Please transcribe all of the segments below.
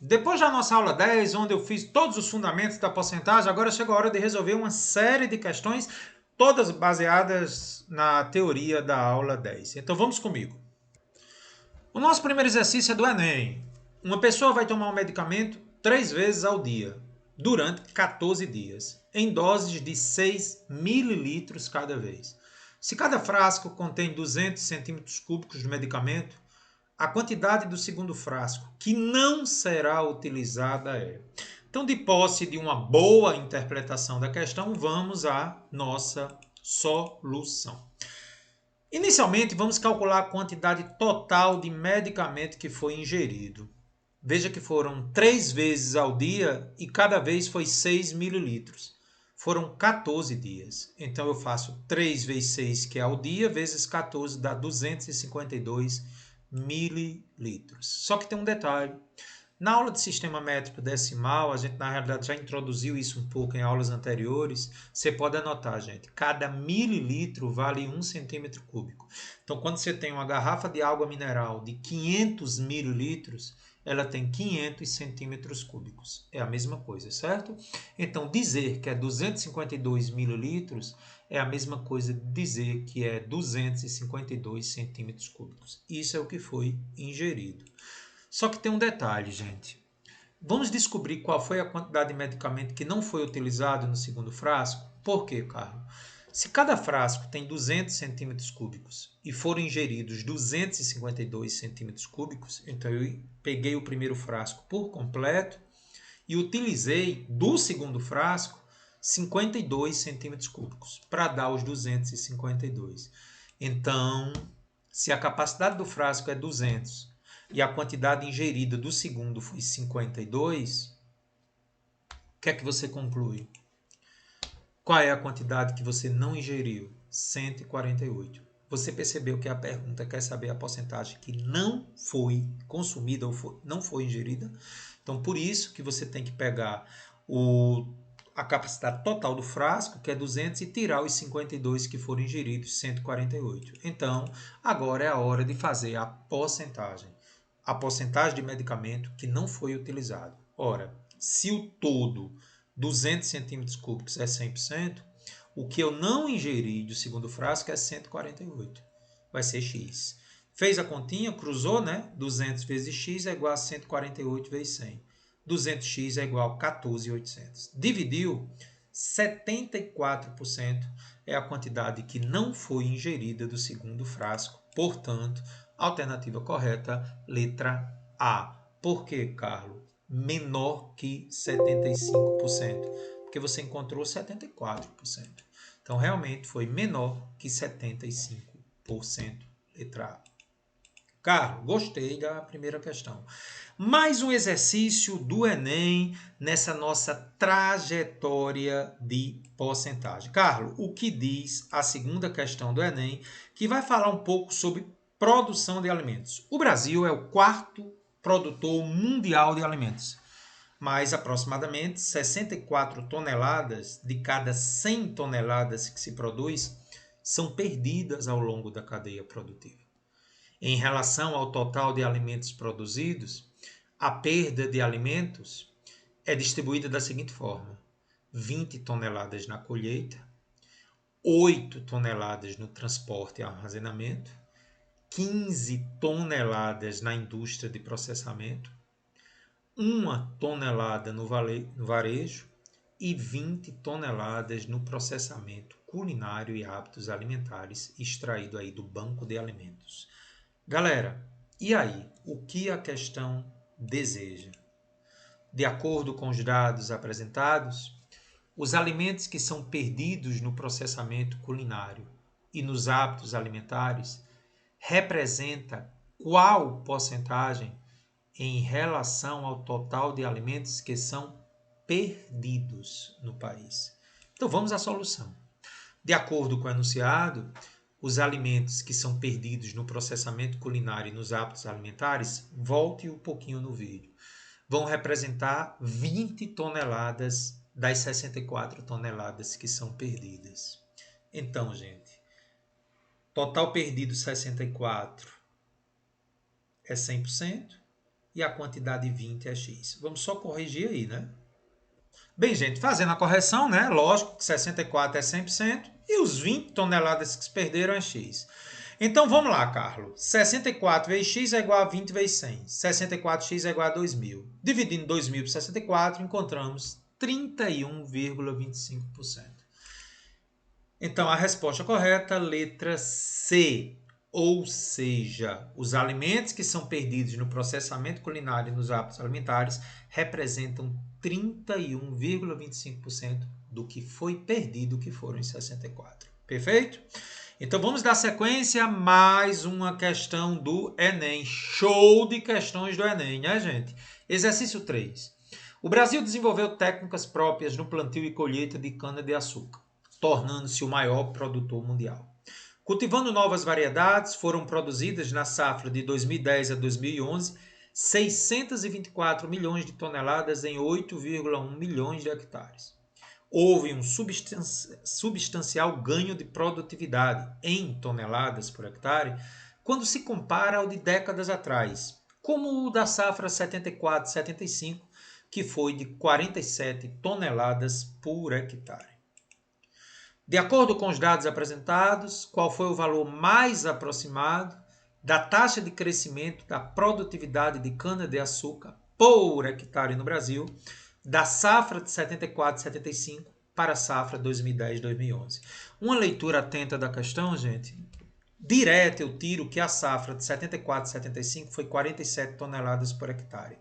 Depois da nossa aula 10, onde eu fiz todos os fundamentos da porcentagem, agora chegou a hora de resolver uma série de questões, todas baseadas na teoria da aula 10. Então vamos comigo. O nosso primeiro exercício é do Enem. Uma pessoa vai tomar um medicamento 3 vezes ao dia, durante 14 dias, em doses de 6 mililitros cada vez. Se cada frasco contém 200 centímetros cúbicos de medicamento, a quantidade do segundo frasco que não será utilizada é. Então, de posse de uma boa interpretação da questão, vamos à nossa solução. Inicialmente, vamos calcular a quantidade total de medicamento que foi ingerido. Veja que foram 3 vezes ao dia e cada vez foi 6 mililitros. Foram 14 dias. Então eu faço 3 vezes 6, que é ao dia, vezes 14, dá 252 mililitros. Só que tem um detalhe. Na aula de sistema métrico decimal, a gente na realidade já introduziu isso um pouco em aulas anteriores. Você pode anotar, gente, cada mililitro vale 1 centímetro cúbico. Então, quando você tem uma garrafa de água mineral de 500 mililitros, ela tem 500 centímetros cúbicos. É a mesma coisa, certo? Então, dizer que é 252 mililitros é a mesma coisa de dizer que é 252 centímetros cúbicos. Isso é o que foi ingerido. Só que tem um detalhe, gente. Vamos descobrir qual foi a quantidade de medicamento que não foi utilizado no segundo frasco? Por quê, Carlos? Se cada frasco tem 200 centímetros cúbicos e foram ingeridos 252 centímetros cúbicos, então eu peguei o primeiro frasco por completo e utilizei do segundo frasco 52 centímetros cúbicos para dar os 252. Então, se a capacidade do frasco é 200 e a quantidade ingerida do segundo foi 52, o que é que você conclui? Qual é a quantidade que você não ingeriu? 148. Você percebeu que a pergunta quer saber a porcentagem que não foi consumida ou não foi ingerida? Então, por isso que você tem que pegar a capacidade total do frasco, que é 200, e tirar os 52 que foram ingeridos, 148. Então, agora é a hora de fazer a porcentagem. A porcentagem de medicamento que não foi utilizado. Ora, se o todo 200 centímetros cúbicos é 100%, o que eu não ingeri do segundo frasco é 148. Vai ser X. Fez a continha, cruzou, né? 200 vezes X é igual a 148 vezes 100. 200x é igual a 14.800. Dividiu, 74% é a quantidade que não foi ingerida do segundo frasco. Portanto, alternativa correta, letra A. Por que, Carlos? Menor que 75%. Porque você encontrou 74%. Então, realmente foi menor que 75%. Letra A. Carlos, gostei da primeira questão. Mais um exercício do Enem nessa nossa trajetória de porcentagem. Carlos, o que diz a segunda questão do Enem, que vai falar um pouco sobre produção de alimentos. O Brasil é o quarto produtor mundial de alimentos, mas aproximadamente 64 toneladas de cada 100 toneladas que se produz são perdidas ao longo da cadeia produtiva. Em relação ao total de alimentos produzidos, a perda de alimentos é distribuída da seguinte forma: 20 toneladas na colheita, 8 toneladas no transporte e armazenamento, 15 toneladas na indústria de processamento, 1 tonelada no varejo e 20 toneladas no processamento culinário e hábitos alimentares extraído aí do banco de alimentos. Galera, e aí? O que a questão deseja? De acordo com os dados apresentados, os alimentos que são perdidos no processamento culinário e nos hábitos alimentares representa qual porcentagem em relação ao total de alimentos que são perdidos no país? Então vamos à solução. De acordo com o enunciado, os alimentos que são perdidos no processamento culinário e nos hábitos alimentares, volte um pouquinho no vídeo, vão representar 20 toneladas das 64 toneladas que são perdidas. Então, gente, total perdido 64 é 100%, e a quantidade 20 é X. Vamos só corrigir aí, né? Bem, gente, fazendo a correção, né? Lógico que 64 é 100% e os 20 toneladas que se perderam é X. Então, vamos lá, Carlos. 64 vezes X é igual a 20 vezes 100. 64x é igual a 2.000. Dividindo 2.000 por 64, encontramos 31,25%. Então, a resposta correta, letra C. Ou seja, os alimentos que são perdidos no processamento culinário e nos hábitos alimentares representam 31,25% do que foi perdido, que foram em 64. Perfeito? Então vamos dar sequência a mais uma questão do Enem. Show de questões do Enem, né, gente? Exercício 3. O Brasil desenvolveu técnicas próprias no plantio e colheita de cana-de-açúcar, tornando-se o maior produtor mundial. Cultivando novas variedades, foram produzidas na safra de 2010 a 2011 624 milhões de toneladas em 8,1 milhões de hectares. Houve um substancial ganho de produtividade em toneladas por hectare quando se compara ao de décadas atrás, como o da safra 74-75, que foi de 47 toneladas por hectare. De acordo com os dados apresentados, qual foi o valor mais aproximado da taxa de crescimento da produtividade de cana-de-açúcar por hectare no Brasil, da safra de 74-75 para a safra 2010-2011? Uma leitura atenta da questão, gente, direta eu tiro que a safra de 74-75 foi 47 toneladas por hectare.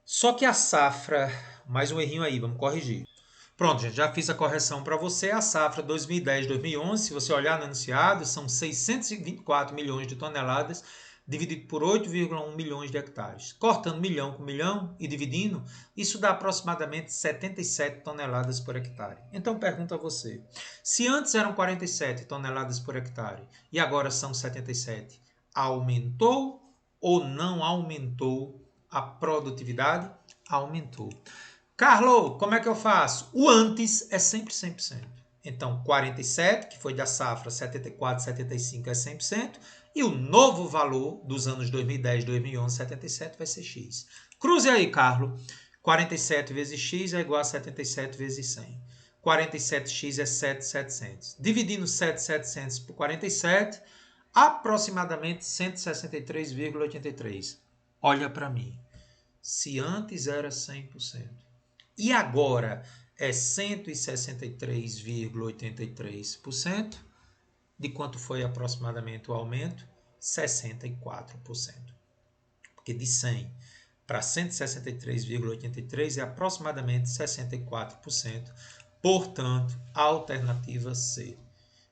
Só que a safra, mais um errinho aí, vamos corrigir. Pronto, gente, já fiz a correção para você. A safra 2010-2011, se você olhar no enunciado, são 624 milhões de toneladas, dividido por 8,1 milhões de hectares. Cortando milhão com milhão e dividindo, isso dá aproximadamente 77 toneladas por hectare. Então, pergunto a você, se antes eram 47 toneladas por hectare e agora são 77, aumentou ou não aumentou a produtividade? Aumentou. Carlos, como é que eu faço? O antes é sempre 100%. Então, 47, que foi da safra 74-75, é 100%. E o novo valor dos anos 2010, 2011, 77 vai ser X. Cruze aí, Carlos. 47 vezes X é igual a 77 vezes 100. 47x é 7.700. Dividindo 7.700 por 47, aproximadamente 163,83. Olha para mim. Se antes era 100%. E agora é 163,83%. De quanto foi aproximadamente o aumento? 64%. Porque de 100 para 163,83% é aproximadamente 64%. Portanto, a alternativa C.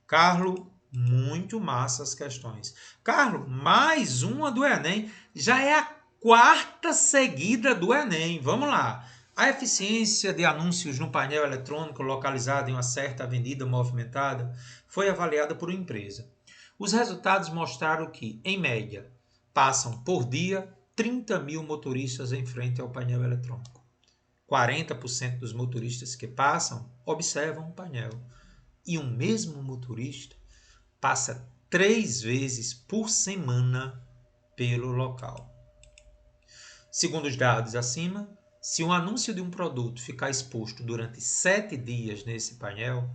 Carlos, muito massa as questões. Carlos, mais uma do Enem. Já é a quarta seguida do Enem. Vamos lá. A eficiência de anúncios no painel eletrônico localizado em uma certa avenida movimentada foi avaliada por uma empresa. Os resultados mostraram que, em média, passam por dia 30 mil motoristas em frente ao painel eletrônico. 40% dos motoristas que passam observam o painel. E um mesmo motorista passa 3 vezes por semana pelo local. Segundo os dados acima, se um anúncio de um produto ficar exposto durante 7 dias nesse painel,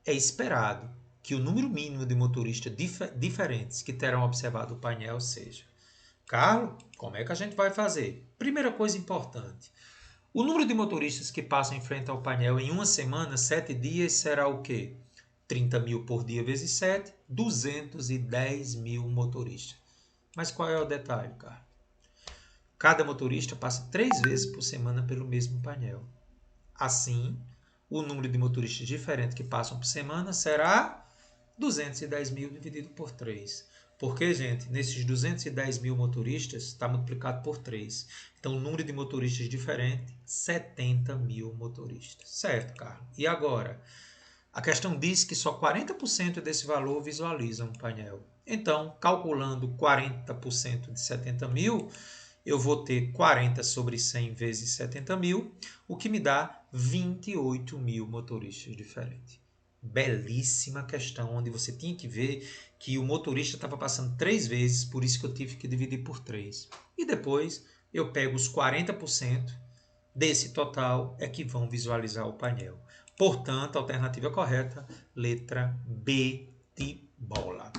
é esperado que o número mínimo de motoristas diferentes que terão observado o painel seja. Carlos, como é que a gente vai fazer? Primeira coisa importante. O número de motoristas que passam em frente ao painel em uma semana, 7 dias, será o quê? 30 mil por dia vezes 7, 210 mil motoristas. Mas qual é o detalhe, cara? Cada motorista passa 3 vezes por semana pelo mesmo painel. Assim, o número de motoristas diferentes que passam por semana será 210 mil dividido por 3. Porque, gente, nesses 210 mil motoristas está multiplicado por 3. Então, o número de motoristas diferente, 70 mil motoristas. Certo, Carlos? E agora? A questão diz que só 40% desse valor visualizam o painel. Então, calculando 40% de 70 mil, eu vou ter 40 sobre 100 vezes 70 mil, o que me dá 28 mil motoristas diferentes. Belíssima questão, onde você tinha que ver que o motorista estava passando 3 vezes, por isso que eu tive que dividir por 3. E depois eu pego os 40% desse total é que vão visualizar o painel. Portanto, a alternativa correta, letra B de bola.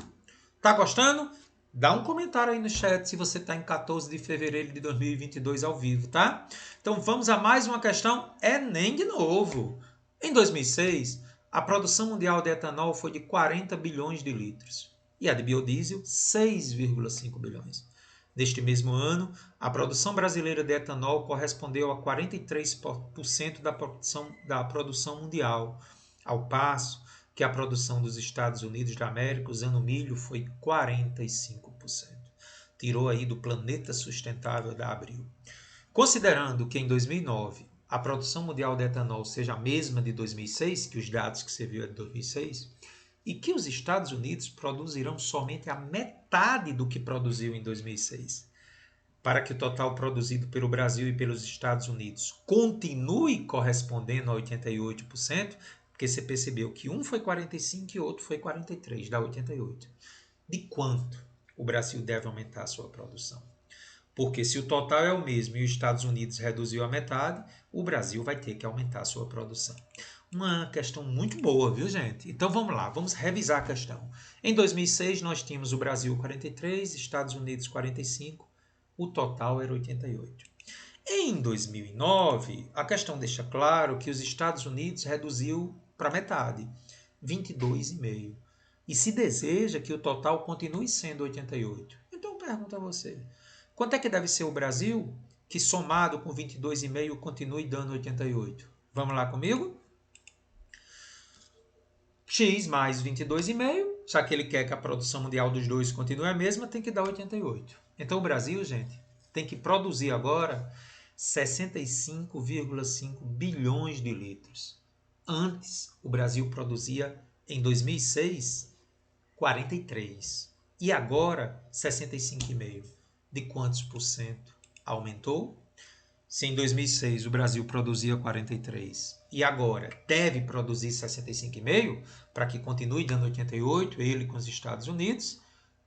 Tá gostando? Dá um comentário aí no chat se você está em 14 de fevereiro de 2022 ao vivo, tá? Então vamos a mais uma questão Enem de novo. Em 2006, a produção mundial de etanol foi de 40 bilhões de litros e a de biodiesel 6,5 bilhões. Neste mesmo ano, a produção brasileira de etanol correspondeu a 43% da produção mundial, ao passo que a produção dos Estados Unidos da América usando milho foi 45%. Tirou aí do planeta sustentável da Abril. Considerando que em 2009 a produção mundial de etanol seja a mesma de 2006, que os dados que você viu é de 2006, e que os Estados Unidos produzirão somente a metade do que produziu em 2006, para que o total produzido pelo Brasil e pelos Estados Unidos continue correspondendo a 88%, porque você percebeu que um foi 45% e outro foi 43%, dá 88%. De quanto o Brasil deve aumentar a sua produção? Porque se o total é o mesmo e os Estados Unidos reduziu a metade, o Brasil vai ter que aumentar a sua produção. Uma questão muito boa, viu, gente? Então vamos lá, vamos revisar a questão. Em 2006 nós tínhamos o Brasil 43, Estados Unidos 45, o total era 88. Em 2009, a questão deixa claro que os Estados Unidos reduziu para metade, 22,5. E se deseja que o total continue sendo 88. Então eu pergunto a você, quanto é que deve ser o Brasil, que somado com 22,5 continue dando 88? Vamos lá comigo? X mais 22,5, já que ele quer que a produção mundial dos dois continue a mesma, tem que dar 88. Então o Brasil, gente, tem que produzir agora 65,5 bilhões de litros. Antes, o Brasil produzia, em 2006, 43. E agora, 65,5. De quantos por cento aumentou? Se em 2006 o Brasil produzia 43 e agora deve produzir 65,5 para que continue dando 88, ele com os Estados Unidos,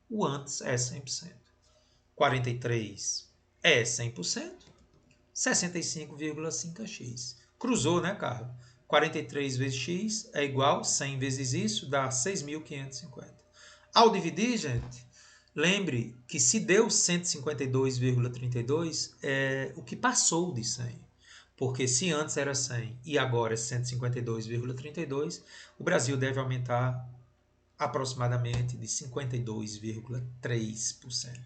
o antes é 100%. 43 é 100%, 65,5 é x. Cruzou, né, Carlos? 43 vezes x é igual a 100 vezes isso, dá 6.550. Ao dividir, gente, lembre que se deu 152,32 é o que passou de 100. Porque se antes era 100 e agora é 152,32, o Brasil deve aumentar aproximadamente de 52,3%.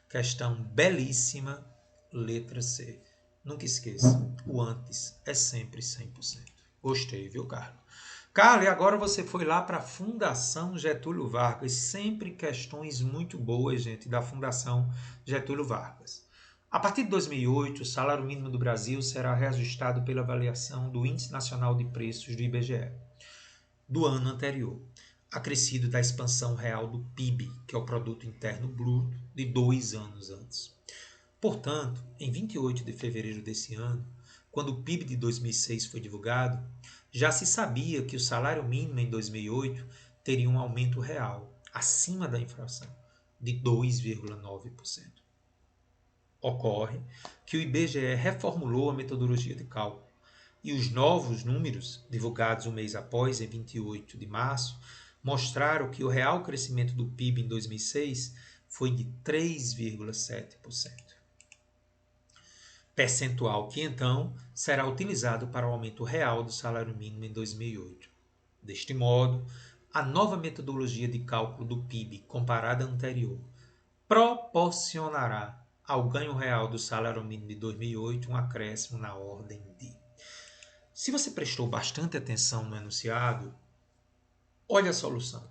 Questão belíssima, letra C. Nunca esqueça, o antes é sempre 100%. Gostei, viu, Carlos? Carlos, e agora você foi lá para a Fundação Getúlio Vargas. Sempre questões muito boas, gente, da Fundação Getúlio Vargas. A partir de 2008, o salário mínimo do Brasil será reajustado pela avaliação do Índice Nacional de Preços do IBGE do ano anterior, acrescido da expansão real do PIB, que é o Produto Interno Bruto, de 2 anos antes. Portanto, em 28 de fevereiro desse ano, quando o PIB de 2006 foi divulgado, já se sabia que o salário mínimo em 2008 teria um aumento real, acima da inflação, de 2,9%. Ocorre que o IBGE reformulou a metodologia de cálculo e os novos números, divulgados um mês após, em 28 de março, mostraram que o real crescimento do PIB em 2006 foi de 3,7%. Percentual que então será utilizado para o aumento real do salário mínimo em 2008. Deste modo, a nova metodologia de cálculo do PIB comparada à anterior proporcionará ao ganho real do salário mínimo de 2008 um acréscimo na ordem de. Se você prestou bastante atenção no enunciado, olha a solução.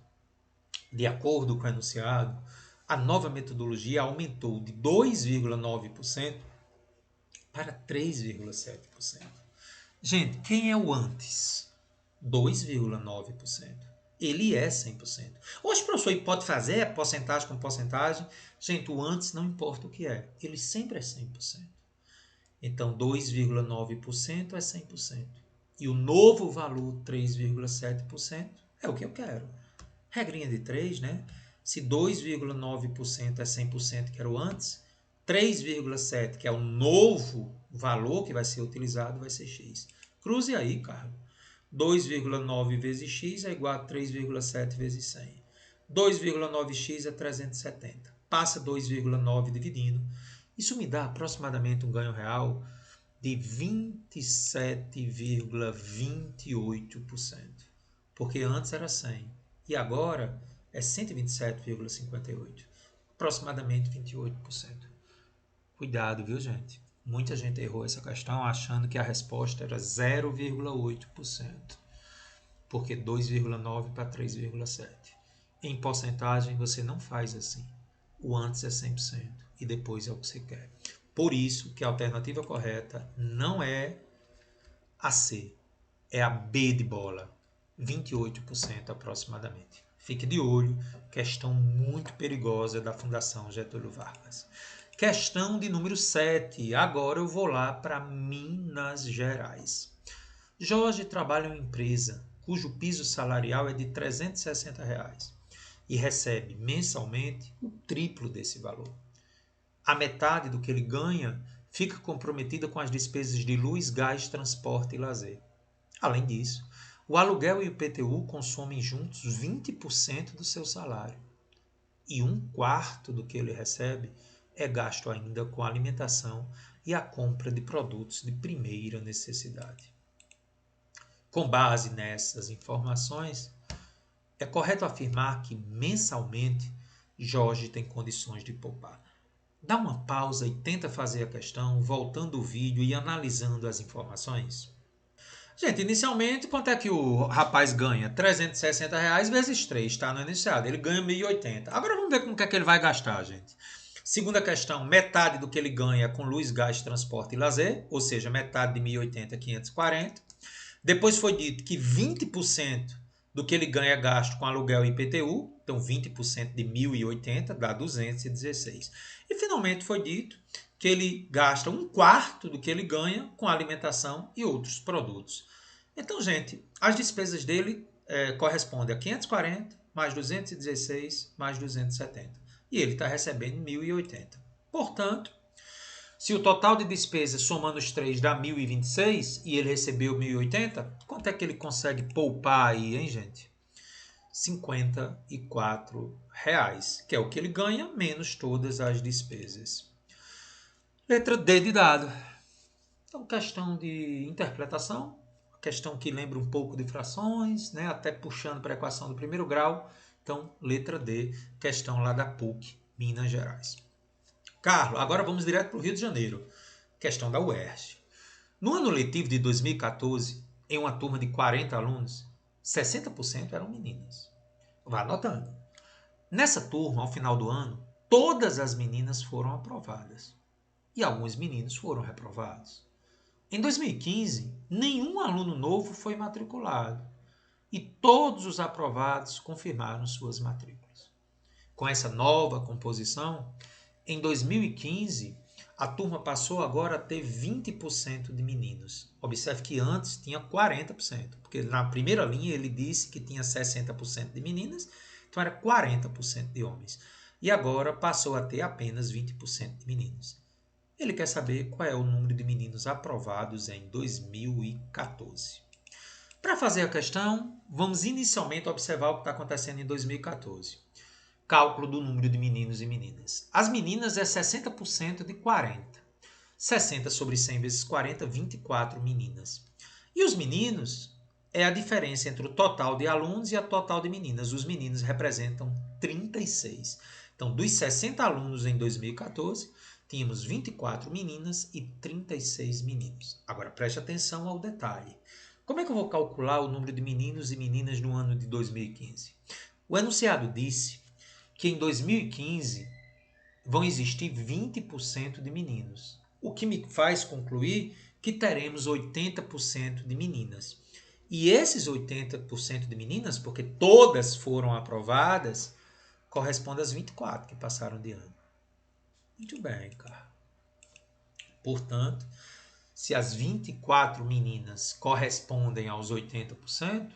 De acordo com o enunciado, a nova metodologia aumentou de 2,9% para 3,7%. Gente, quem é o antes? 2,9%. Ele é 100%. Hoje, professor, ele pode fazer porcentagem com porcentagem. Gente, o antes não importa o que é. Ele sempre é 100%. Então, 2,9% é 100%. e o novo valor 3,7% é o que eu quero. Regrinha de 3, né? Se 2,9% é 100% que era o antes, 3,7%, que é o novo valor que vai ser utilizado, vai ser x. Cruze aí, Carlos. 2,9 vezes x é igual a 3,7 vezes 100. 2,9x é 370. Passa 2,9 dividindo. Isso me dá aproximadamente um ganho real de 27,28%. Porque antes era 100 e agora é 127,58. Aproximadamente 28%. Cuidado, viu, gente? Muita gente errou essa questão achando que a resposta era 0,8%. Porque 2,9 para 3,7. Em porcentagem, você não faz assim. O antes é 100% e depois é o que você quer. Por isso que a alternativa correta não é a C, é a B de bola, 28% aproximadamente. Fique de olho, questão muito perigosa da Fundação Getúlio Vargas. Questão de número 7. Agora eu vou lá para Minas Gerais. Jorge trabalha em uma empresa cujo piso salarial é de R$ 360 e recebe mensalmente o triplo desse valor. A metade do que ele ganha fica comprometida com as despesas de luz, gás, transporte e lazer. Além disso, o aluguel e o IPTU consomem juntos 20% do seu salário. E um quarto do que ele recebe é gasto ainda com a alimentação e a compra de produtos de primeira necessidade. Com base nessas informações, é correto afirmar que mensalmente Jorge tem condições de poupar. Dá uma pausa e tenta fazer a questão, voltando o vídeo e analisando as informações. Gente, inicialmente, quanto é que o rapaz ganha? R$ 360 vezes 3, tá no enunciado. Ele ganha 1.080. Agora vamos ver como que é que ele vai gastar, gente. Segunda questão, metade do que ele ganha com luz, gás, transporte e lazer, ou seja, metade de 1.080 é 540. Depois foi dito que 20% do que ele ganha é gasto com aluguel e IPTU, então 20% de 1.080 dá 216. E finalmente foi dito que ele gasta um quarto do que ele ganha com alimentação e outros produtos. Então, gente, as despesas dele correspondem a 540 mais 216 mais 270. E ele está recebendo 1.080. Portanto, se o total de despesas somando os três dá 1.026 e ele recebeu 1.080, quanto é que ele consegue poupar aí, hein, gente? R$ 54, que é o que ele ganha menos todas as despesas. Letra D de dado. Então, questão de interpretação, questão que lembra um pouco de frações, né? Até puxando para a equação do primeiro grau. Então, letra D, questão lá da PUC, Minas Gerais. Carlos, agora vamos direto para o Rio de Janeiro. Questão da UERJ. No ano letivo de 2014, em uma turma de 40 alunos, 60% eram meninas. Vá anotando. Nessa turma, ao final do ano, todas as meninas foram aprovadas e alguns meninos foram reprovados. Em 2015, nenhum aluno novo foi matriculado e todos os aprovados confirmaram suas matrículas. Com essa nova composição, em 2015, a turma passou agora a ter 20% de meninos. Observe que antes tinha 40%, porque na primeira linha ele disse que tinha 60% de meninas, então era 40% de homens. E agora passou a ter apenas 20% de meninos. Ele quer saber qual é o número de meninos aprovados em 2014. Para fazer a questão, vamos inicialmente observar o que está acontecendo em 2014. Cálculo do número de meninos e meninas. As meninas é 60% de 40. 60 sobre 100 vezes 40, 24 meninas. E os meninos é a diferença entre o total de alunos e a total de meninas. Os meninos representam 36. Então, dos 60 alunos em 2014, tínhamos 24 meninas e 36 meninos. Agora, preste atenção ao detalhe. Como é que eu vou calcular o número de meninos e meninas no ano de 2015? O enunciado disse que em 2015 vão existir 20% de meninos, o que me faz concluir que teremos 80% de meninas. E esses 80% de meninas, porque todas foram aprovadas, corresponde às 24 que passaram de ano. Muito bem, cara. Portanto, se as 24 meninas correspondem aos 80%,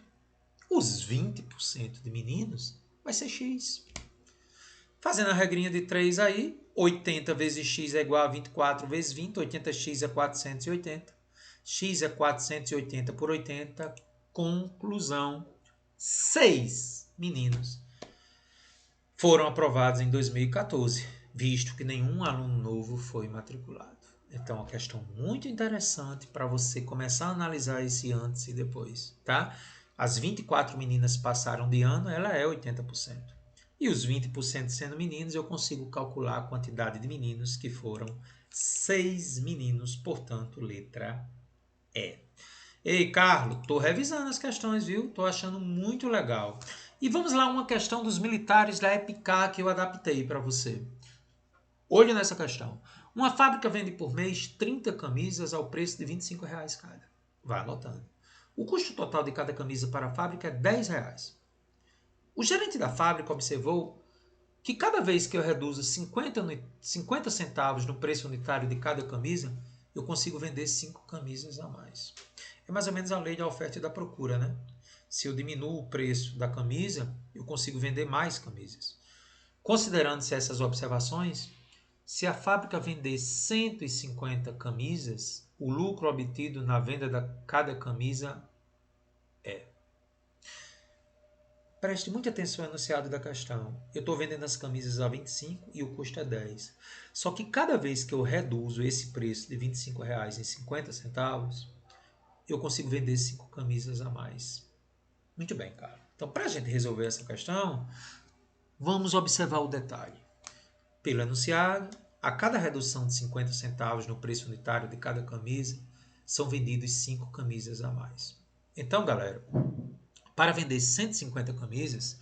os 20% de meninos vai ser X. Fazendo a regrinha de 3 aí, 80 vezes X é igual a 24 vezes 20, 80x é 480. X é 480 por 80. Conclusão: 6 meninos foram aprovados em 2014, visto que nenhum aluno novo foi matriculado. Então, é uma questão muito interessante para você começar a analisar esse antes e depois, tá? As 24 meninas passaram de ano, ela é 80%. E os 20% sendo meninos, eu consigo calcular a quantidade de meninos, que foram 6 meninos, portanto, letra E. Ei, Carlos, estou revisando as questões, viu? Estou achando muito legal. E vamos lá, uma questão dos militares da EPICA que eu adaptei para você. Olhe nessa questão. Uma fábrica vende por mês 30 camisas ao preço de R$ 25 cada. Vai anotando. O custo total de cada camisa para a fábrica é R$ 10. O gerente da fábrica observou que cada vez que eu reduzo 50 centavos no preço unitário de cada camisa, eu consigo vender 5 camisas a mais. É mais ou menos a lei da oferta e da procura, né? Se eu diminuo o preço da camisa, eu consigo vender mais camisas. Considerando-se essas observações, se a fábrica vender 150 camisas, o lucro obtido na venda de cada camisa é... Preste muita atenção ao enunciado da questão. Eu estou vendendo as camisas a 25 e o custo é 10. Só que cada vez que eu reduzo esse preço de R$ 25 em 50 centavos, eu consigo vender 5 camisas a mais. Muito bem, cara. Então, para a gente resolver essa questão, vamos observar o detalhe. Pelo enunciado, a cada redução de 50 centavos no preço unitário de cada camisa, são vendidos 5 camisas a mais. Então, galera, para vender 150 camisas,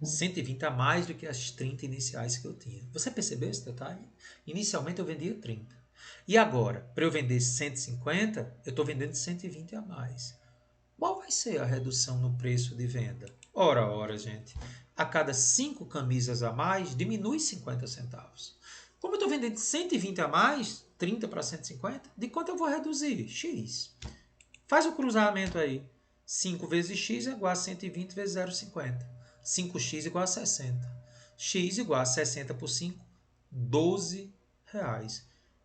120 a mais do que as 30 iniciais que eu tinha. Você percebeu esse detalhe? Inicialmente eu vendia 30. E agora, para eu vender 150, eu estou vendendo 120 a mais. Qual vai ser a redução no preço de venda? Ora, gente. A cada 5 camisas a mais, diminui 50 centavos. Como eu estou vendendo 120 a mais, 30 para 150, de quanto eu vou reduzir? X. Faz o cruzamento aí. 5 vezes x é igual a 120 vezes 0,50. 5x igual a 60. X igual a 60 por 5, R$ 12.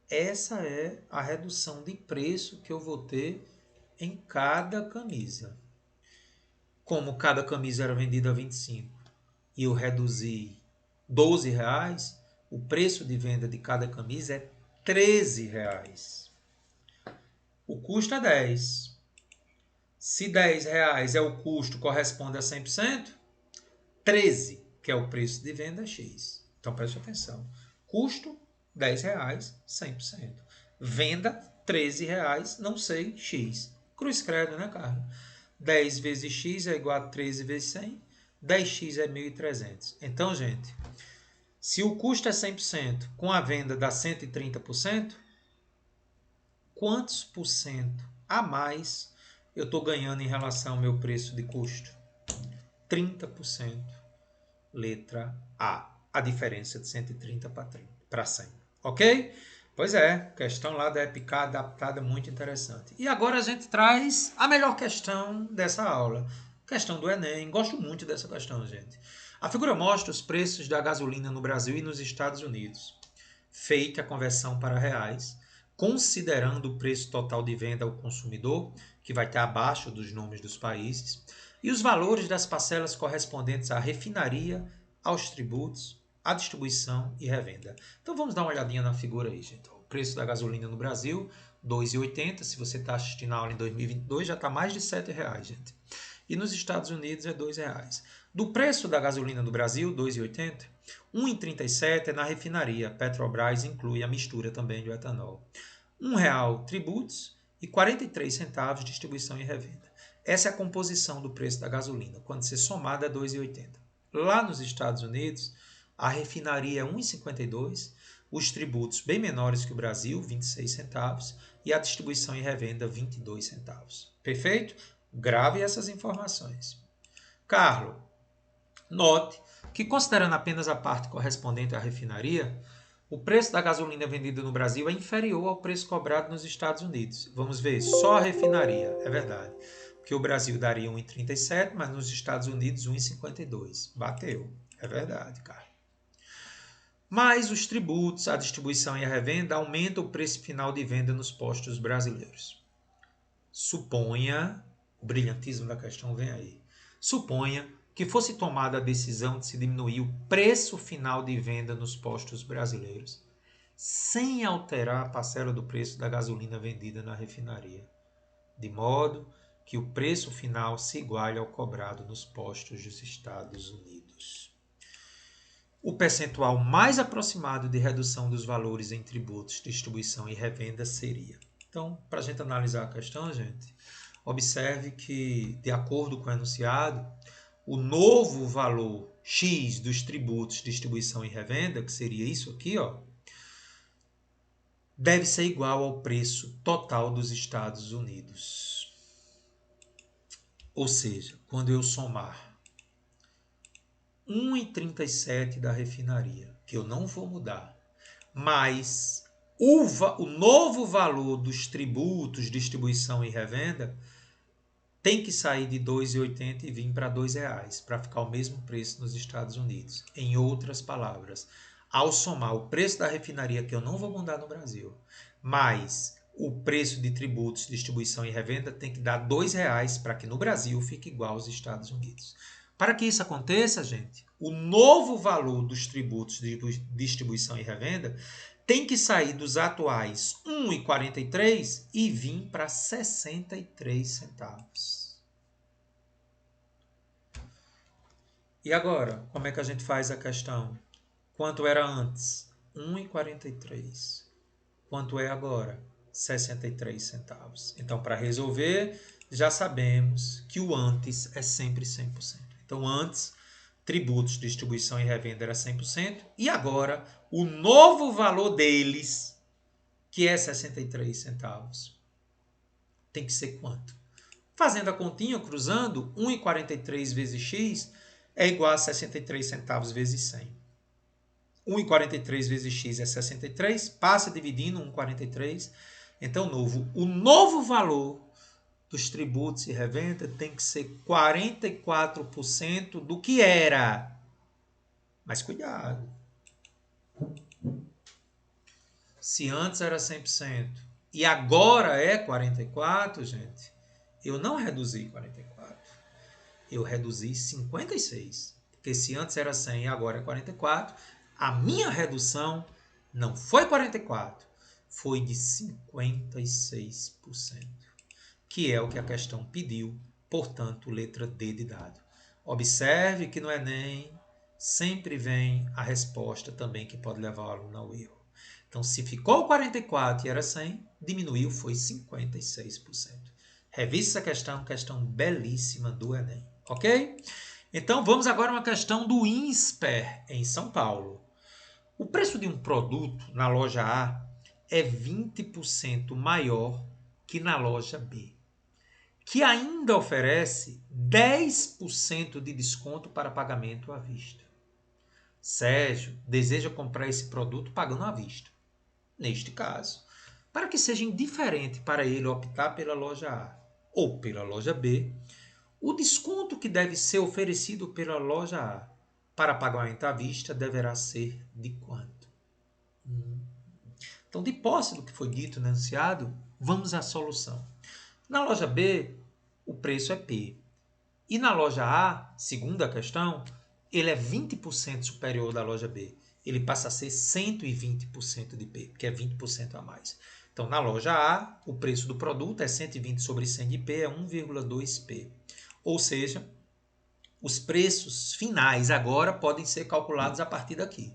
Essa é a redução de preço que eu vou ter em cada camisa. Como cada camisa era vendida a 25 e eu reduzi R$ 12, o preço de venda de cada camisa é R$ 13. O custo é 10. Se R$ 10 é o custo, corresponde a 100%, 13, que é o preço de venda, é X. Então, preste atenção. Custo, R$ 10, 100%. Venda, R$ 13, não sei, X. Cruz credo, né, Carlos? 10 vezes X é igual a 13 vezes 100. 10X é 1.300. Então, gente, se o custo é 100%, com a venda dá 130%, quantos por cento a mais eu estou ganhando em relação ao meu preço de custo? 30%. Letra A. A diferença de 130 para 100. Ok? Pois é, questão lá da EPICA adaptada, muito interessante. E agora a gente traz a melhor questão dessa aula. Questão do Enem. Gosto muito dessa questão, gente. A figura mostra os preços da gasolina no Brasil e nos Estados Unidos. Feita a conversão para reais, considerando o preço total de venda ao consumidor, que vai estar abaixo dos nomes dos países, e os valores das parcelas correspondentes à refinaria, aos tributos, à distribuição e revenda. Então vamos dar uma olhadinha na figura aí, gente. O preço da gasolina no Brasil, R$ 2,80. Se você está assistindo a aula em 2022, já está mais de R$ 7, gente. E nos Estados Unidos é R$ 2. Do preço da gasolina no Brasil, R$ 2,80, R$ 1,37 é na refinaria. Petrobras inclui a mistura também do etanol. R$ 1,00 tributos e 43 centavos distribuição e revenda. Essa é a composição do preço da gasolina, quando se somada é 2,80. Lá nos Estados Unidos, a refinaria é 1,52, os tributos bem menores que o Brasil, 26 centavos, e a distribuição e revenda, 22 centavos. Perfeito? Grave essas informações. Carlos, note que, considerando apenas a parte correspondente à refinaria, O preço da gasolina vendida no Brasil é inferior ao preço cobrado nos Estados Unidos. Vamos ver, só a refinaria, é verdade. Porque o Brasil daria 1,37, mas nos Estados Unidos 1,52. Bateu, é verdade, cara. Mas os tributos, a distribuição e a revenda aumentam o preço final de venda nos postos brasileiros. Suponha, o brilhantismo da questão vem aí, suponha que fosse tomada a decisão de se diminuir o preço final de venda nos postos brasileiros, sem alterar a parcela do preço da gasolina vendida na refinaria, de modo que o preço final se iguale ao cobrado nos postos dos Estados Unidos. O percentual mais aproximado de redução dos valores em tributos, distribuição e revenda seria. Então, para a gente analisar a questão, gente, observe que, de acordo com o enunciado, o novo valor X dos tributos, distribuição e revenda, que seria isso aqui, ó, deve ser igual ao preço total dos Estados Unidos. Ou seja, quando eu somar 1,37 da refinaria, que eu não vou mudar, mais o novo valor dos tributos, distribuição e revenda, tem que sair de R$ 2,80 e vir para R$ 2,00 para ficar o mesmo preço nos Estados Unidos. Em outras palavras, ao somar o preço da refinaria, que eu não vou mudar no Brasil, mais o preço de tributos, distribuição e revenda, tem que dar R$ 2,00 para que no Brasil fique igual aos Estados Unidos. Para que isso aconteça, gente, o novo valor dos tributos de distribuição e revenda tem que sair dos atuais 1,43 e vir para 63 centavos. E agora, como é que a gente faz a questão? Quanto era antes? 1,43. Quanto é agora? 63 centavos. Então, para resolver, já sabemos que o antes é sempre 100%. Então, antes, tributos, distribuição e revenda era 100%. E agora, o novo valor deles, que é 63 centavos, tem que ser quanto? Fazendo a continha, cruzando, 1,43 vezes x é igual a 63 centavos vezes 100. 1,43 vezes x é 63, passa dividindo 1,43. Então, o novo valor dos tributos e revenda tem que ser 44% do que era. Mas cuidado. Se antes era 100% e agora é 44%, gente, eu não reduzi 44%. Eu reduzi 56%. Porque se antes era 100 e agora é 44%, a minha redução não foi 44%, foi de 56%, que é o que a questão pediu, portanto, letra D de dado. Observe que no Enem sempre vem a resposta também que pode levar o aluno ao erro. Então, se ficou 44 e era 100, diminuiu, foi 56%. Revise essa questão belíssima do Enem, ok? Então, vamos agora a uma questão do INSPER, em São Paulo. O preço de um produto na loja A é 20% maior que na loja B, que ainda oferece 10% de desconto para pagamento à vista. Sérgio deseja comprar esse produto pagando à vista. Neste caso, para que seja indiferente para ele optar pela loja A ou pela loja B, o desconto que deve ser oferecido pela loja A para pagamento à vista deverá ser de quanto? Então, de posse do que foi dito no enunciado, vamos à solução. Na loja B, o preço é P. E na loja A, segundo a questão, ele é 20% superior da loja B. Ele passa a ser 120% de P, que é 20% a mais. Então, na loja A, o preço do produto é 120 sobre 100 de P, é 1,2P. Ou seja, os preços finais agora podem ser calculados a partir daqui.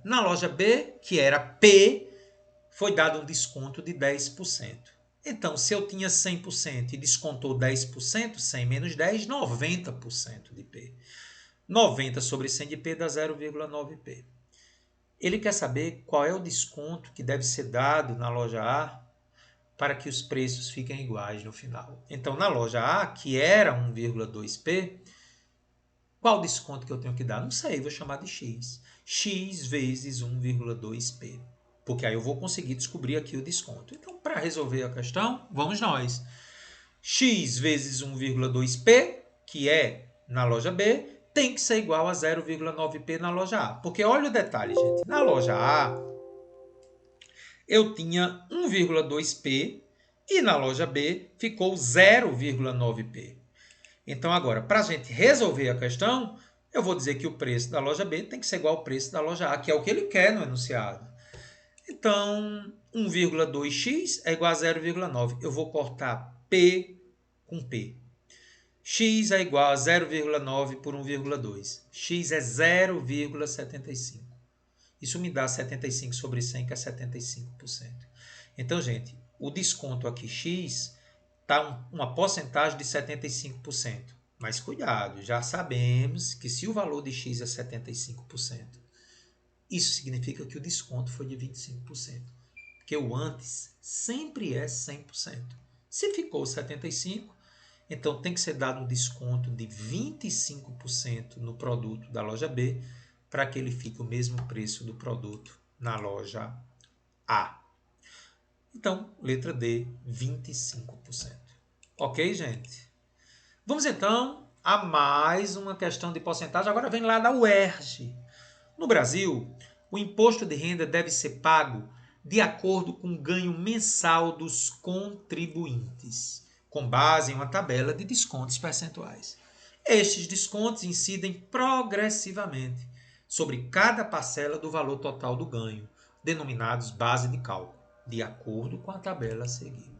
Na loja B, que era P, foi dado um desconto de 10%. Então, se eu tinha 100% e descontou 10%, 100 menos 10, 90% de P. 90 sobre 100 de P dá 0,9P. Ele quer saber qual é o desconto que deve ser dado na loja A para que os preços fiquem iguais no final. Então, na loja A, que era 1,2P, Qual o desconto que eu tenho que dar? Não sei, vou chamar de x. X vezes 1,2p. Porque aí eu vou conseguir descobrir aqui o desconto. Então, para resolver a questão, vamos nós. X vezes 1,2p, que é na loja B, tem que ser igual a 0,9p na loja A. Porque olha o detalhe, gente. Na loja A, eu tinha 1,2p e na loja B ficou 0,9p. Então, agora, para a gente resolver a questão, eu vou dizer que o preço da loja B tem que ser igual ao preço da loja A, que é o que ele quer no enunciado. Então, 1,2x é igual a 0,9. Eu vou cortar P com P. X é igual a 0,9 por 1,2. X é 0,75. Isso me dá 75 sobre 100, que é 75%. Então, gente, o desconto aqui, X, está uma porcentagem de 75%. Mas cuidado, já sabemos que se o valor de X é 75%, isso significa que o desconto foi de 25%. Porque o antes sempre é 100%. Se ficou 75%, então tem que ser dado um desconto de 25% no produto da loja B, para que ele fique o mesmo preço do produto na loja A. Então, letra D, 25%. Ok, gente? Vamos então a mais uma questão de porcentagem. Agora vem lá da UERJ. No Brasil, o imposto de renda deve ser pago de acordo com o ganho mensal dos contribuintes, com base em uma tabela de descontos percentuais. Estes descontos incidem progressivamente sobre cada parcela do valor total do ganho, denominados base de cálculo, de acordo com a tabela a seguir.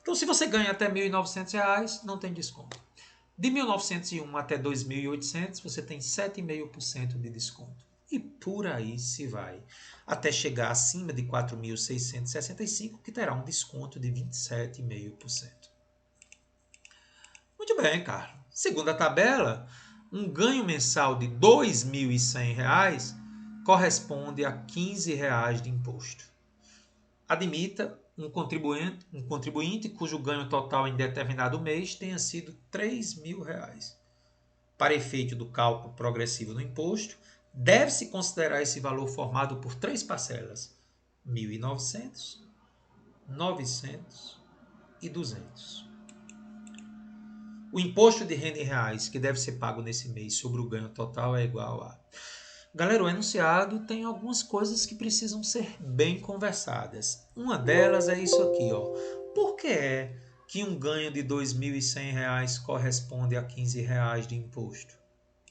Então, se você ganha até R$ 1.900, não tem desconto. De 1901 até 2.800, você tem 7,5% de desconto. E por aí se vai, até chegar acima de 4.665, que terá um desconto de 27,5%. Muito bem, Carlos. Segundo a tabela, um ganho mensal de R$ 2.100 corresponde a R$ 15 de imposto. Admita um contribuinte cujo ganho total em determinado mês tenha sido R$ 3.000. Para efeito do cálculo progressivo do imposto, deve-se considerar esse valor formado por três parcelas: 1.900, 900 e 200. O imposto de renda em reais que deve ser pago nesse mês sobre o ganho total é igual a... Galera, o enunciado tem algumas coisas que precisam ser bem conversadas. Uma delas é isso aqui, ó. Por que é que um ganho de R$ 2.100 corresponde a R$ 15 de imposto?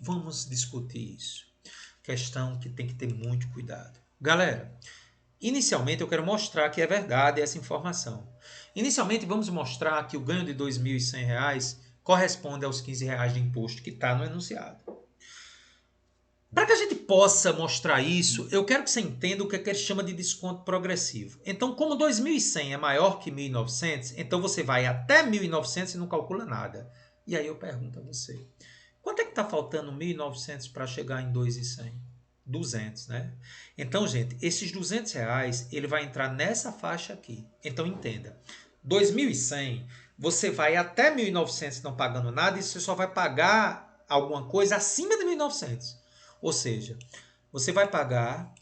Vamos discutir isso. Questão que tem que ter muito cuidado. Galera, inicialmente eu quero mostrar que é verdade essa informação. Inicialmente vamos mostrar que o ganho de R$ 2.100 corresponde aos R$ 15 de imposto que está no enunciado. Para que a gente possa mostrar isso, eu quero que você entenda o que ele chama de desconto progressivo. Então, como 2.100 é maior que 1.900, então você vai até 1.900 e não calcula nada. E aí eu pergunto a você, quanto é que está faltando 1.900 para chegar em 2.100? 200, né? Então, gente, esses R$ 200, ele vai entrar nessa faixa aqui. Então, entenda. 2.100, você vai até 1.900 não pagando nada e você só vai pagar alguma coisa acima de 1.900. Ou seja, você vai pagar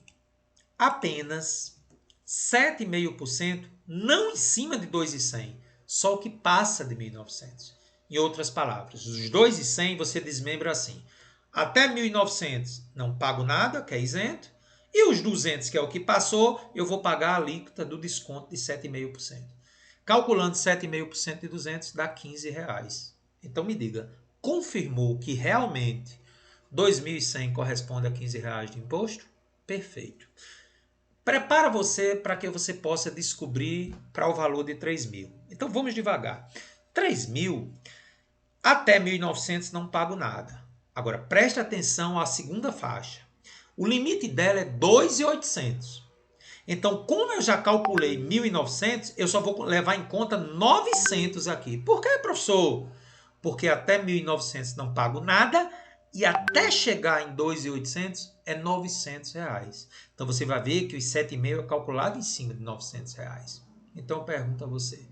apenas 7,5%, não em cima de 2.100, só o que passa de 1.900. Em outras palavras, os 2.100 você desmembra assim: até 1.900 não pago nada, que é isento, e os 200, que é o que passou, eu vou pagar a alíquota do desconto de 7,5%. Calculando 7,5% de 200 dá R$ 15. Então me diga, confirmou que realmente 2.100 corresponde a R$ 15 de imposto? Perfeito. Prepara você para que você possa descobrir para o valor de 3.000. Então vamos devagar. 3.000 até 1.900 não pago nada. Agora preste atenção à segunda faixa. O limite dela é 2.800. Então, como eu já calculei 1.900, eu só vou levar em conta 900 aqui. Por que, professor? Porque até 1.900 não pago nada e até chegar em 2.800 é R$ 900. Então, você vai ver que os 7,5 é calculado em cima de R$ 900. Então, eu pergunto a você,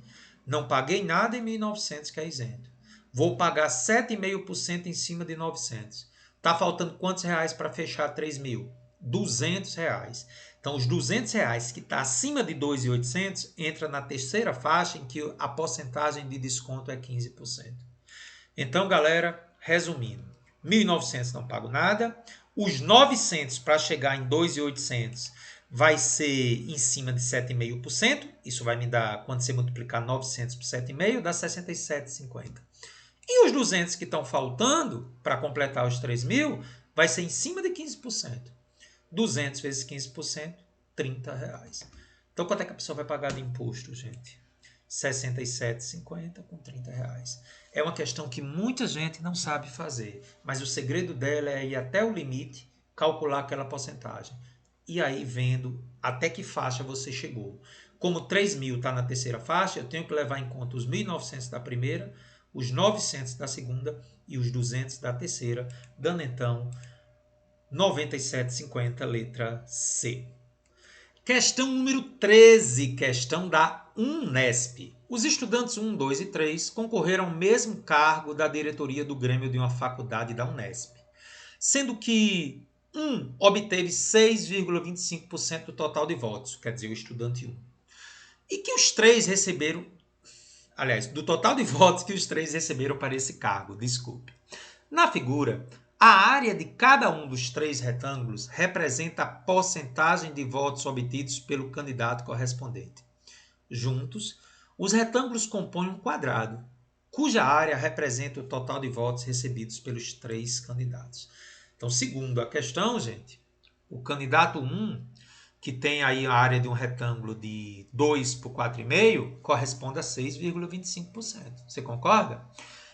não paguei nada em 1.900, que é isento. Vou pagar 7,5% em cima de 900. Tá faltando quantos reais para fechar 3 mil? 200 reais. Então, os 200 reais que está acima de 2.800 entra na terceira faixa em que a porcentagem de desconto é 15%. Então, galera, resumindo, 1.900 não pago nada, os 900 para chegar em 2.800 vai ser em cima de 7,5%, isso vai me dar, quando você multiplicar 900 por 7,5, dá 67,50. E os 200 que estão faltando para completar os 3.000 vai ser em cima de 15%. 200 vezes 15%, 30 reais. Então, quanto é que a pessoa vai pagar de imposto, gente? 67,50 com 30 reais. É uma questão que muita gente não sabe fazer, mas o segredo dela é ir até o limite, calcular aquela porcentagem. E aí, vendo até que faixa você chegou. Como 3.000 está na terceira faixa, eu tenho que levar em conta os 1.900 da primeira, os 900 da segunda e os 200 da terceira, dando então 97,50, letra C. Questão número 13, questão da Unesp. Os estudantes 1, 2 e 3 concorreram ao mesmo cargo da diretoria do Grêmio de uma faculdade da Unesp, sendo que 1 obteve 6,25% do total de votos, quer dizer, o estudante 1, e que os 3 receberam, aliás, do total de votos que os 3 receberam para esse cargo, desculpe. Na figura, a área de cada um dos 3 retângulos representa a porcentagem de votos obtidos pelo candidato correspondente. Juntos, os retângulos compõem um quadrado, cuja área representa o total de votos recebidos pelos 3 candidatos. Então, segundo a questão, gente, o candidato 1, que tem aí a área de um retângulo de 2 por 4,5, corresponde a 6,25%. Você concorda?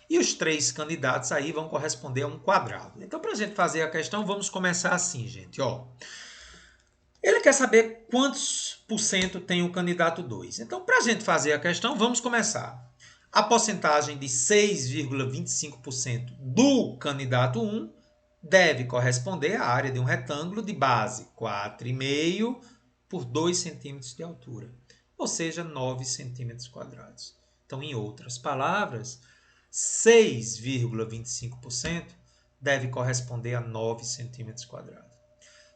E os 3 candidatos aí vão corresponder a um quadrado. Então, para a gente fazer a questão, vamos começar assim, gente. Ó, ele quer saber quantos por cento tem o candidato 2. Então, para a gente fazer a questão, vamos começar. A porcentagem de 6,25% do candidato 1 deve corresponder à área de um retângulo de base 4,5 por 2 centímetros de altura, ou seja, 9 centímetros quadrados. Então, em outras palavras, 6,25% deve corresponder a 9 centímetros quadrados.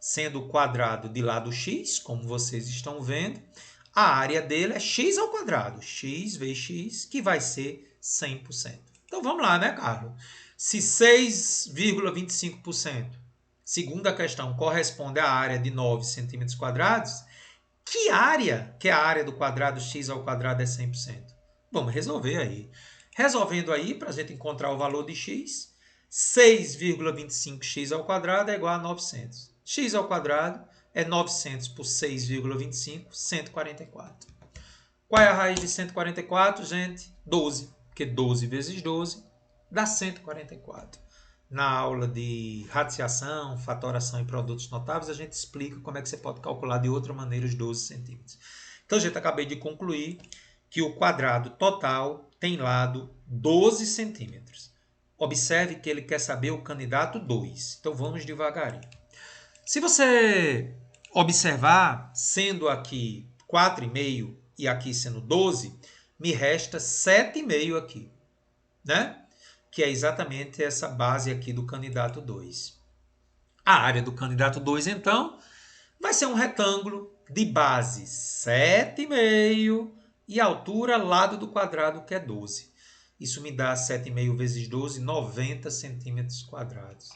Sendo o quadrado de lado x, como vocês estão vendo, a área dele é x ao quadrado, x vezes x, que vai ser 100%. Então vamos lá, né, Carlos? Se 6,25%, segundo a questão, corresponde à área de 9 centímetros quadrados, que área, que é a área do quadrado x ao quadrado é 100%? Vamos resolver aí. Resolvendo aí, para a gente encontrar o valor de x, 6,25x ao quadrado é igual a 900. X ao quadrado é 900 por 6,25, 144. Qual é a raiz de 144, gente? 12, porque 12 vezes 12 dá 144. Na aula de radiciação, fatoração e produtos notáveis, a gente explica como é que você pode calcular de outra maneira os 12 centímetros. Então, gente, acabei de concluir que o quadrado total tem lado 12 centímetros. Observe que ele quer saber o candidato 2. Então, vamos devagarinho. Se você observar, sendo aqui 4,5 e aqui sendo 12, me resta 7,5 aqui, né? Que é exatamente essa base aqui do candidato 2. A área do candidato 2, então, vai ser um retângulo de base 7,5 e altura lado do quadrado, que é 12. Isso me dá 7,5 vezes 12, 90 centímetros quadrados.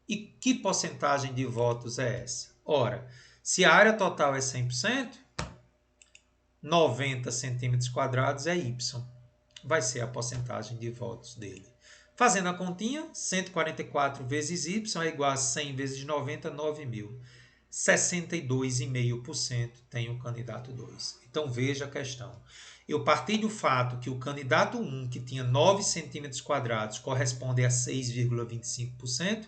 E que porcentagem de votos é essa? Ora, se a área total é 100%, 90 centímetros quadrados é Y. Vai ser a porcentagem de votos dele. Fazendo a continha, 144 vezes Y é igual a 100 vezes 90, 9.000. 62,5% tem o candidato 2. Então, veja a questão. Eu parti do fato que o candidato 1, que tinha 9 centímetros quadrados, corresponde a 6,25%,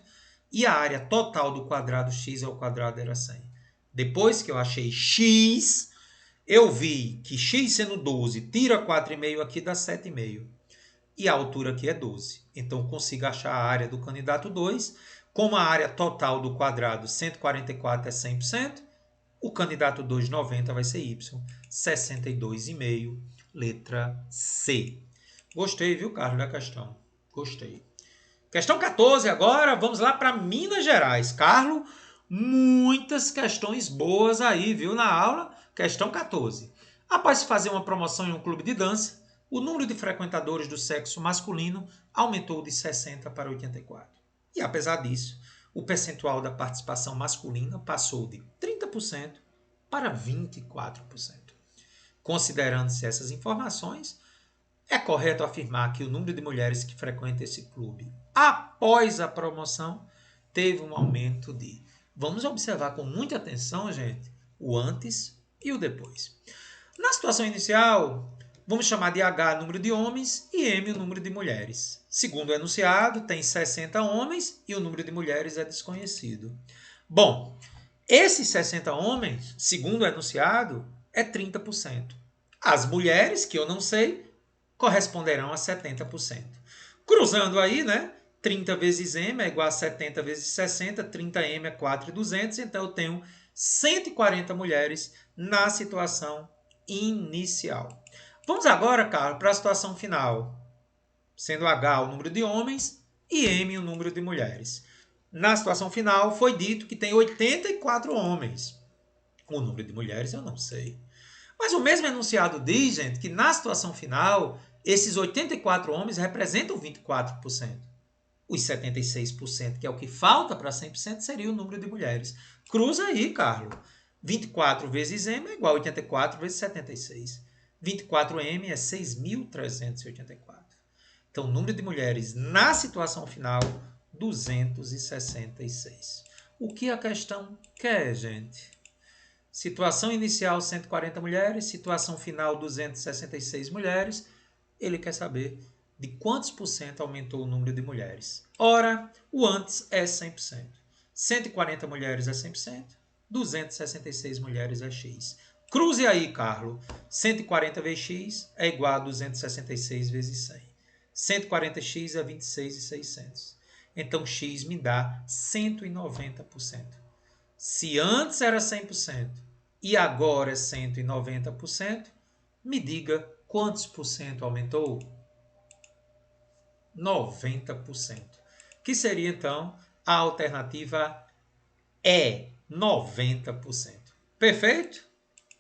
e a área total do quadrado x ao quadrado era 100. Depois que eu achei x, eu vi que x sendo 12, tira 4,5 aqui, dá 7,5. E a altura aqui é 12. Então, consigo achar a área do candidato 2. Como a área total do quadrado 144 é 100%, o candidato 2, 90, vai ser y. 62,5, letra C. Gostei, viu, Carlos, da questão? Gostei. Questão 14 agora, vamos lá para Minas Gerais. Carlos, muitas questões boas aí, viu, na aula? Questão 14. Após fazer uma promoção em um clube de dança, o número de frequentadores do sexo masculino aumentou de 60 para 84. E apesar disso, o percentual da participação masculina passou de 30% para 24%. Considerando-se essas informações, é correto afirmar que o número de mulheres que frequentam esse clube após a promoção teve um aumento de. Vamos observar com muita atenção, gente, o antes e o depois. Na situação inicial, vamos chamar de H número de homens e M o número de mulheres. Segundo o enunciado, tem 60 homens e o número de mulheres é desconhecido. Bom, esses 60 homens, segundo o enunciado, é 30%. As mulheres, que eu não sei, corresponderão a 70%. Cruzando aí, né? 30 vezes M é igual a 70 vezes 60, 30M é 4.200, então eu tenho 140 mulheres na situação inicial. Vamos agora, Carlos, para a situação final, sendo H o número de homens e M o número de mulheres. Na situação final, foi dito que tem 84 homens. O número de mulheres eu não sei. Mas o mesmo enunciado diz, gente, que na situação final, esses 84 homens representam 24%. Os 76%, que é o que falta para 100%, seria o número de mulheres. Cruza aí, Carlos. 24 vezes M é igual a 84 vezes 76. 24M é 6.384. Então, o número de mulheres na situação final, 266. O que a questão quer, gente? Situação inicial, 140 mulheres. Situação final, 266 mulheres. Ele quer saber de quantos por cento aumentou o número de mulheres. Ora, o antes é 100%. 140 mulheres é 100%. 266 mulheres é X. Cruze aí, Carlos. 140 vezes X é igual a 266 vezes 100. 140x é 26.600. Então, X me dá 190%. Se antes era 100% e agora é 190%, me diga quantos por cento aumentou? 90%. Que seria, então, a alternativa E, 90%. Perfeito?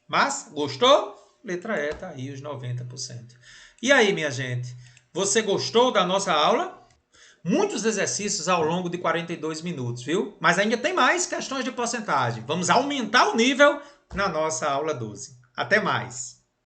Mas, gostou? Letra E, tá aí os 90%. E aí, minha gente? Você gostou da nossa aula? Muitos exercícios ao longo de 42 minutos, viu? Mas ainda tem mais questões de porcentagem. Vamos aumentar o nível na nossa aula 12. Até mais!